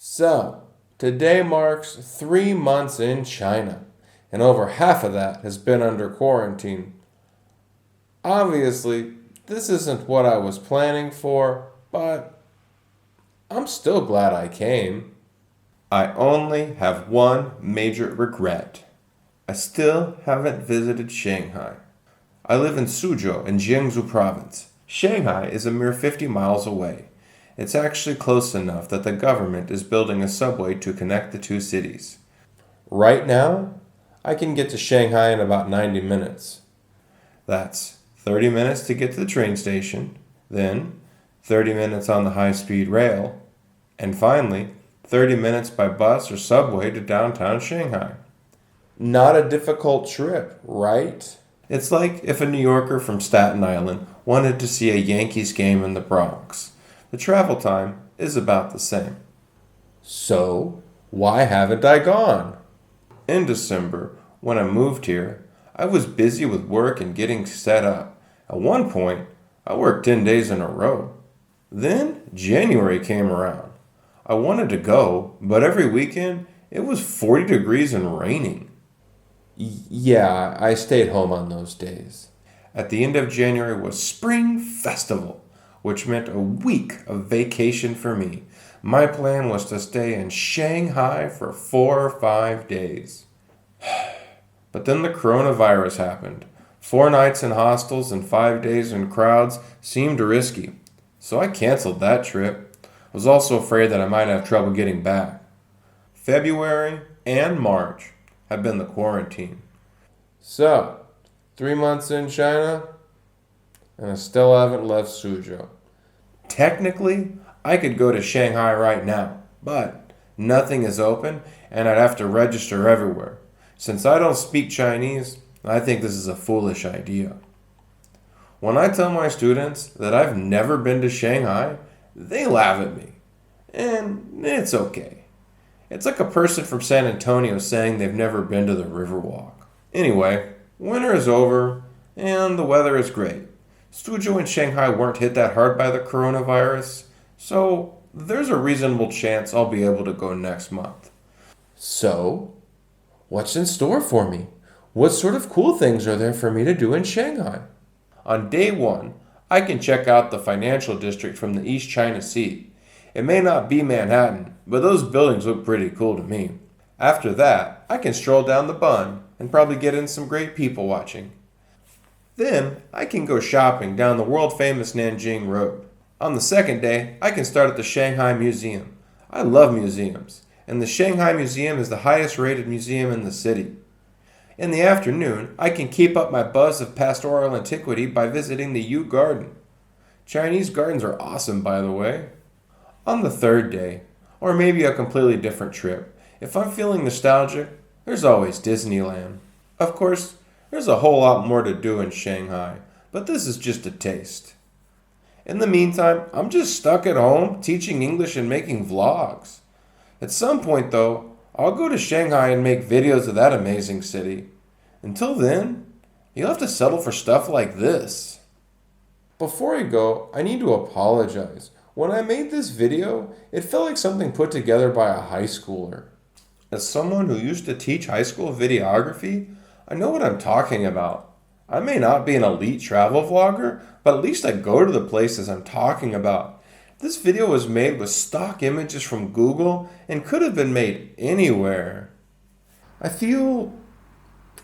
So, today marks 3 months in China, and over half of that has been under quarantine. Obviously, this isn't what I was planning for, but I'm still glad I came. I only have one major regret. I still haven't visited Shanghai. I live in Suzhou in Jiangsu province. Shanghai is a mere 50 miles away. It's actually close enough that the government is building a subway to connect the two cities. Right now, I can get to Shanghai in about 90 minutes. That's 30 minutes to get to the train station, then 30 minutes on the high-speed rail, and finally 30 minutes by bus or subway to downtown Shanghai. Not a difficult trip, right? It's like if a New Yorker from Staten Island wanted to see a Yankees game in the Bronx. The travel time is about the same. So, why haven't I gone? In December, when I moved here, I was busy with work and getting set up. At one point, I worked 10 days in a row. Then January came around. I wanted to go, but every weekend it was 40 degrees and raining. Yeah, I stayed home on those days. At the end of January was Spring Festival, which meant a week of vacation for me. My plan was to stay in Shanghai for 4 or 5 days. But then the coronavirus happened. 4 nights in hostels and 5 days in crowds seemed risky, so I canceled that trip. I was also afraid that I might have trouble getting back. February and March have been the quarantine. So, 3 months in China, and I still haven't left Suzhou. Technically, I could go to Shanghai right now, but nothing is open and I'd have to register everywhere. Since I don't speak Chinese, I think this is a foolish idea. When I tell my students that I've never been to Shanghai, they laugh at me. And it's okay. It's like a person from San Antonio saying they've never been to the Riverwalk. Anyway, winter is over and the weather is great. Suzhou and Shanghai weren't hit that hard by the coronavirus, so there's a reasonable chance I'll be able to go next month. So, what's in store for me? What sort of cool things are there for me to do in Shanghai? On day one, I can check out the financial district from the East China Sea. It may not be Manhattan, but those buildings look pretty cool to me. After that, I can stroll down the Bund and probably get in some great people watching. Then, I can go shopping down the world-famous Nanjing Road. On the second day, I can start at the Shanghai Museum. I love museums, and the Shanghai Museum is the highest-rated museum in the city. In the afternoon, I can keep up my buzz of pastoral antiquity by visiting the Yu Garden. Chinese gardens are awesome, by the way. On the third day, or maybe a completely different trip, if I'm feeling nostalgic, there's always Disneyland. Of course, there's a whole lot more to do in Shanghai, but this is just a taste. In the meantime, I'm just stuck at home teaching English and making vlogs. At some point, though, I'll go to Shanghai and make videos of that amazing city. Until then, you'll have to settle for stuff like this. Before I go, I need to apologize. When I made this video, it felt like something put together by a high schooler. As someone who used to teach high school videography, I know what I'm talking about. I may not be an elite travel vlogger, but at least I go to the places I'm talking about. This video was made with stock images from Google and could have been made anywhere. I feel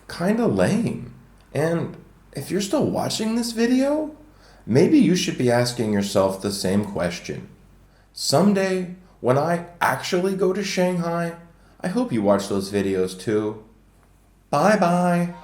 kinda lame. And if you're still watching this video, maybe you should be asking yourself the same question. Someday, when I actually go to Shanghai, I hope you watch those videos too. Bye bye.